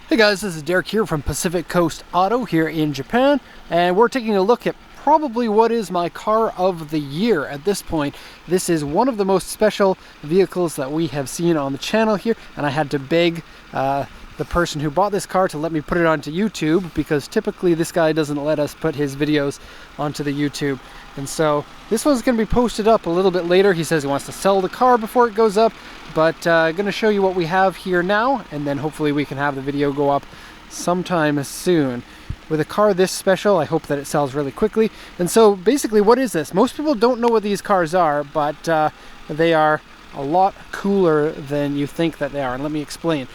Hey guys, this is Derek here from Pacific Coast Auto here in Japan, and we're taking a look at probably what is my car of the year at this point. This is one of the most special vehicles that we have seen on the channel here, and I had to beg the person who bought this car to let me put it onto YouTube, because typically this guy doesn't let us put his videos onto the YouTube. And so this one's going to be posted up a little bit later. He says he wants to sell the car before it goes up, but I'm going to show you what we have here now, and then hopefully we can have the video go up sometime soon. With a car this special, I hope that it sells really quickly. And so basically, what is this? Most people don't know what these cars are, but they are a lot cooler than you think that they are, and let me explain.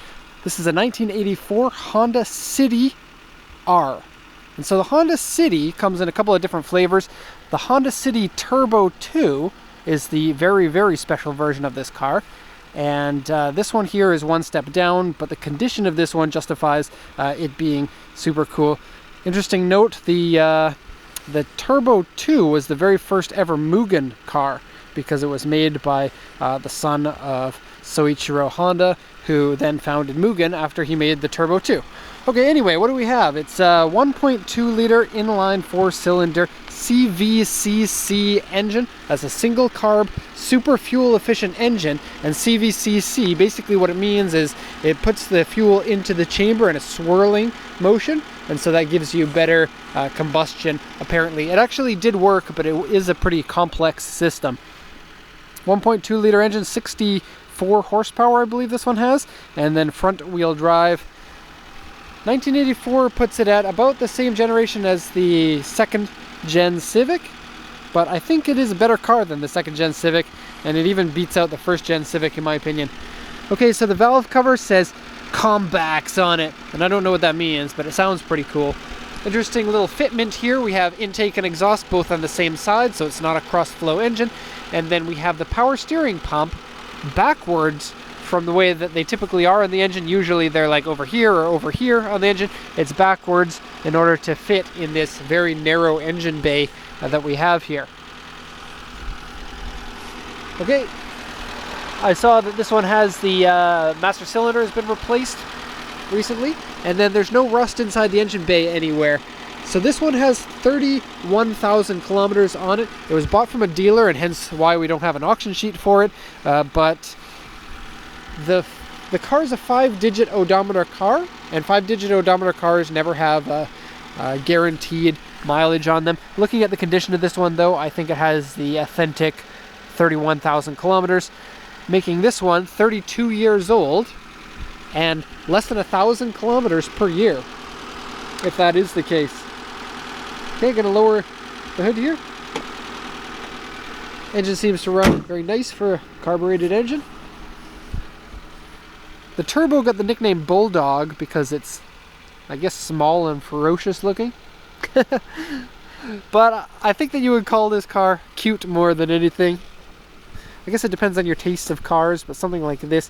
This is a 1984 Honda City R. And so the Honda City comes in a couple of different flavors. The Honda City Turbo 2 is the very, very special version of this car. And this one here is one step down, but the condition of this one justifies it being super cool. Interesting note, the Turbo 2 was the very first ever Mugen car, because it was made by the son of Soichiro Honda, who then founded Mugen after he made the Turbo 2. Okay, anyway, what do we have? It's a 1.2 liter inline 4-cylinder CVCC engine. That's a single carb, super fuel efficient engine. And CVCC, basically what it means is it puts the fuel into the chamber in a swirling motion, and so that gives you better combustion, apparently. It actually did work, but it is a pretty complex system. 1.2 liter engine, 64 horsepower I believe this one has, and then front wheel drive. 1984 puts it at about the same generation as the second gen Civic, but I think it is a better car than the second gen Civic, and it even beats out the first gen Civic in my opinion. Okay, so the valve cover says Combax on it, and I don't know what that means, but it sounds pretty cool. Interesting little fitment here. We have intake and exhaust both on the same side, so it's not a cross-flow engine. And then we have the power steering pump backwards from the way that they typically are in the engine. Usually they're like over here or over here on the engine. It's backwards in order to fit in this very narrow engine bay that we have here. Okay, I saw that this one has the master cylinder has been replaced recently, and then there's no rust inside the engine bay anywhere. So this one has 31,000 kilometers on it. It was bought from a dealer, and hence why we don't have an auction sheet for it, but the car is a 5-digit odometer car, and 5-digit odometer cars never have a guaranteed mileage on them. Looking at the condition of this one though, I think it has the authentic 31,000 kilometers, making this one 32 years old and less than 1,000 kilometers per year, if that is the case. Okay, gonna lower the hood here. Engine seems to run very nice for a carbureted engine. The Turbo got the nickname Bulldog because it's, I guess, small and ferocious looking. But I think that you would call this car cute more than anything. I guess it depends on your taste of cars, but something like this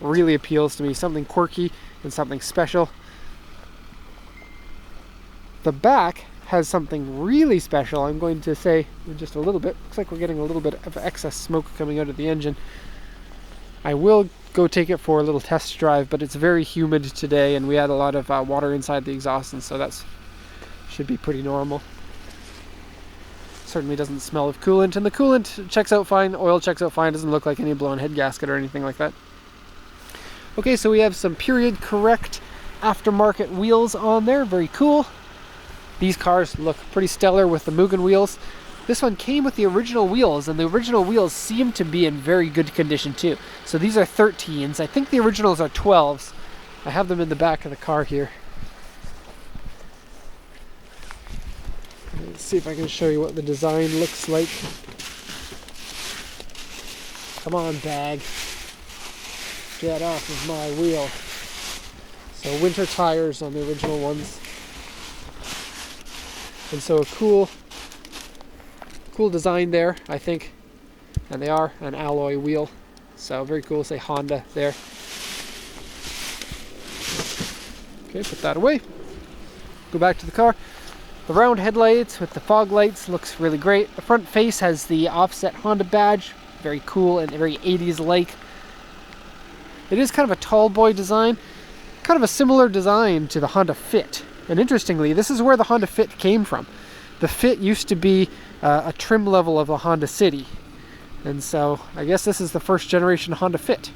really appeals to me. Something quirky and something special. The back has something really special, I'm going to say in just a little bit. Looks like we're getting a little bit of excess smoke coming out of the engine. I will go take it for a little test drive, but it's very humid today, and we had a lot of water inside the exhaust, and so that should be pretty normal. Certainly doesn't smell of coolant, and the coolant checks out fine, the oil checks out fine, doesn't look like any blown head gasket or anything like that. Okay, so we have some period correct aftermarket wheels on there, very cool. These cars look pretty stellar with the Mugen wheels. This one came with the original wheels, and the original wheels seem to be in very good condition too. So these are 13s. I think the originals are 12s. I have them in the back of the car here. Let's see if I can show you what the design looks like. Come on, bag. Get off of my wheel. So winter tires on the original ones. And so a cool design there, I think. And they are an alloy wheel. So very cool, say Honda there. Okay, put that away. Go back to the car. The round headlights with the fog lights looks really great. The front face has the offset Honda badge. Very cool and very 80s like. It is kind of a tall boy design. kind of a similar design to the Honda Fit. And interestingly, this is where the Honda Fit came from. The Fit used to be a trim level of the Honda City. And so I guess this is the first generation Honda Fit.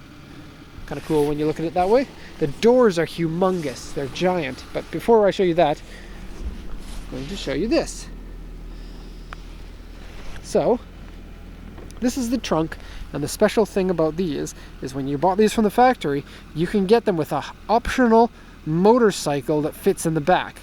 Kind of cool when you look at it that way. The doors are humongous. They're giant. But before I show you that, I'm going to show you this. So, this is the trunk. And the special thing about these is when you bought these from the factory, you can get them with an optional motorcycle that fits in the back.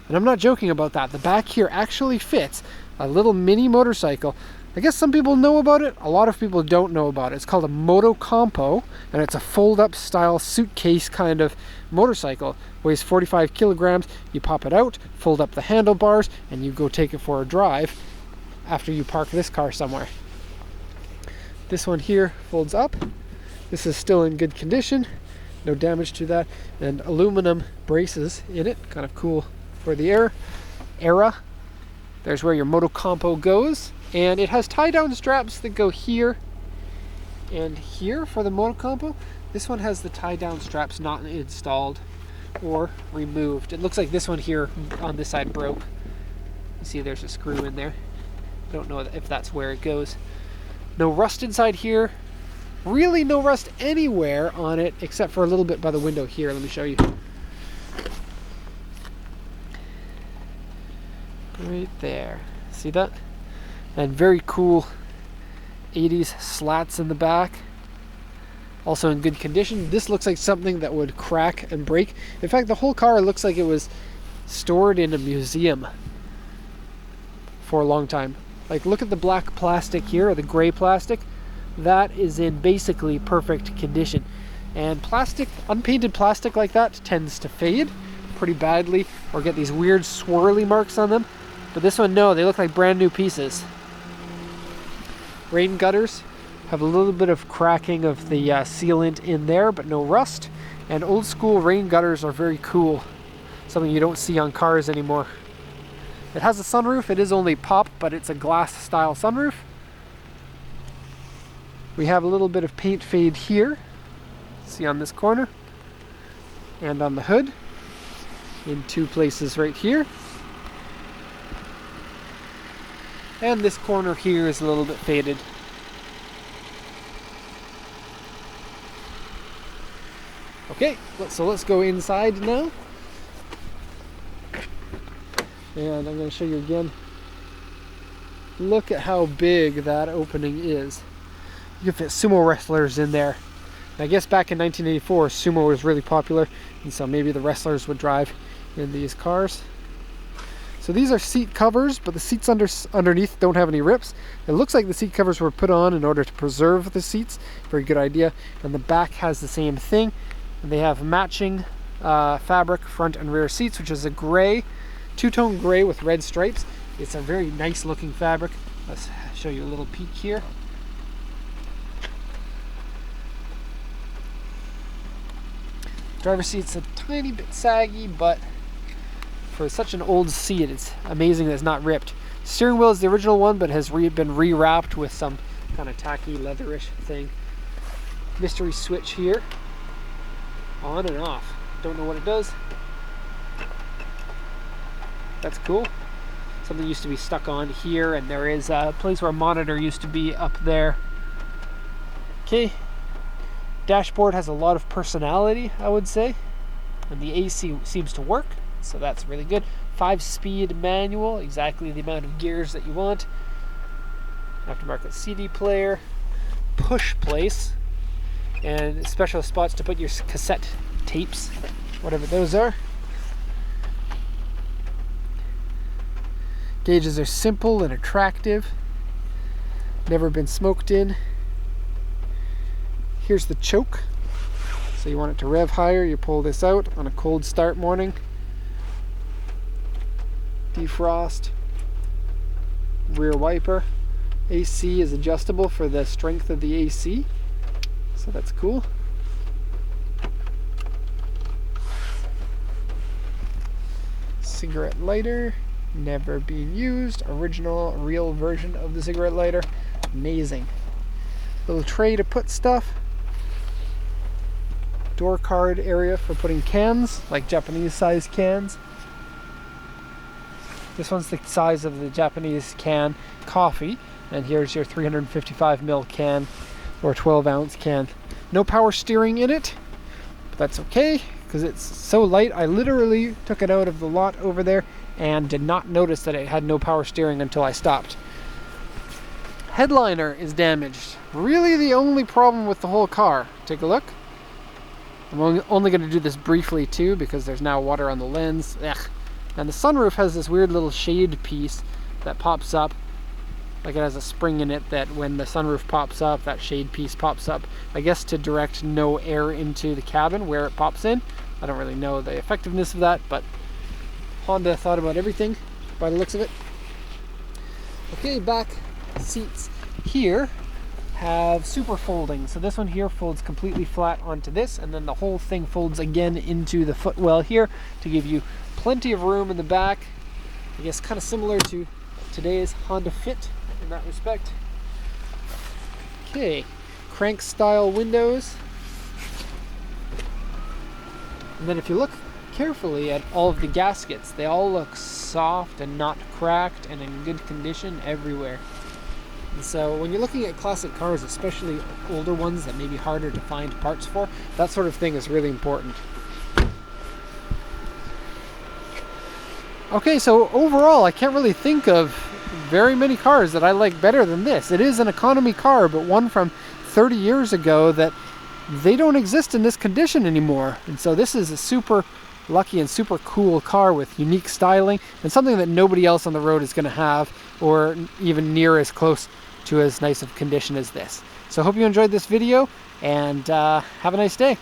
And I'm not joking about that. The back here actually fits a little mini motorcycle. I guess some people know about it. A lot of people don't know about it. It's called a Moto Compo, and it's a fold-up style suitcase kind of motorcycle. Weighs 45 kilograms. You pop it out, fold up the handlebars, and you go take it for a drive after you park this car somewhere. This one here folds up. This is still in good condition. No damage to that. And aluminum braces in it. Kind of cool for the era. There's where your Moto Compo goes. And it has tie-down straps that go here and here for the Moto Compo. This one has the tie-down straps not installed or removed. It looks like this one here on this side broke. You see there's a screw in there. I don't know if that's where it goes. No rust inside here. Really no rust anywhere on it except for a little bit by the window here. Let me show you. Right there. See that? And very cool 80s slats in the back. Also in good condition. This looks like something that would crack and break. In fact, the whole car looks like it was stored in a museum for a long time. Like, look at the black plastic here, or the gray plastic. That is in basically perfect condition. And plastic, unpainted plastic like that tends to fade pretty badly or get these weird swirly marks on them. But this one, no, they look like brand new pieces. Rain gutters have a little bit of cracking of the sealant in there, but no rust. And old school rain gutters are very cool. Something you don't see on cars anymore. It has a sunroof. It is only pop, but it's a glass style sunroof. We have a little bit of paint fade here. See on this corner. And on the hood. In two places right here. And this corner here is a little bit faded. Okay, so let's go inside now. And I'm going to show you again. Look at how big that opening is. You can fit sumo wrestlers in there. And I guess back in 1984, sumo was really popular, and so maybe the wrestlers would drive in these cars. So these are seat covers, but the seats underneath don't have any rips. It looks like the seat covers were put on in order to preserve the seats. Very good idea. And the back has the same thing. And they have matching fabric front and rear seats, which is a gray, two-tone gray with red stripes. It's a very nice looking fabric. Let's show you a little peek here. Driver's seat's a tiny bit saggy, but for such an old seat, it's amazing that it's not ripped. Steering wheel is the original one, but has been rewrapped with some kind of tacky leatherish thing. Mystery switch here. On and off. Don't know what it does. That's cool. Something used to be stuck on here, and there is a place where a monitor used to be up there. Okay. Dashboard has a lot of personality, I would say. And the AC seems to work, so that's really good. 5-speed manual, exactly the amount of gears that you want. Aftermarket CD player. Push place. And special spots to put your cassette tapes, whatever those are. Gauges are simple and attractive. Never been smoked in. Here's the choke. So you want it to rev higher, you pull this out on a cold start morning. Defrost. Rear wiper. AC is adjustable for the strength of the AC. So that's cool. Cigarette lighter, never been used. Original, real version of the cigarette lighter. Amazing. Little tray to put stuff. door card area for putting cans, like Japanese size cans. This one's the size of the Japanese can coffee, and here's your 355 ml can or 12 ounce can. No power steering in it, but that's okay because it's so light. I literally took it out of the lot over there and did not notice that it had no power steering until I stopped. Headliner is damaged. Really the only problem with the whole car. Take a look. I'm only going to do this briefly too because there's now water on the lens. Ugh. And the sunroof has this weird little shade piece that pops up. Like it has a spring in it that when the sunroof pops up, that shade piece pops up. I guess to direct no air into the cabin where it pops in. I don't really know the effectiveness of that, but Honda thought about everything by the looks of it. Okay, back seats here have super folding. So this one here folds completely flat onto this, and then the whole thing folds again into the footwell here to give you plenty of room in the back. I guess kind of similar to today's Honda Fit in that respect. Okay, crank style windows. And then if you look carefully at all of the gaskets, they all look soft and not cracked and in good condition everywhere. And so when you're looking at classic cars, especially older ones that may be harder to find parts for, that sort of thing is really important. Okay, so overall, I can't really think of very many cars that I like better than this. It is an economy car, but one from 30 years ago that they don't exist in this condition anymore. And so this is a super lucky and super cool car with unique styling and something that nobody else on the road is going to have, or even near as close to as nice of condition as this. So I hope you enjoyed this video, and have a nice day.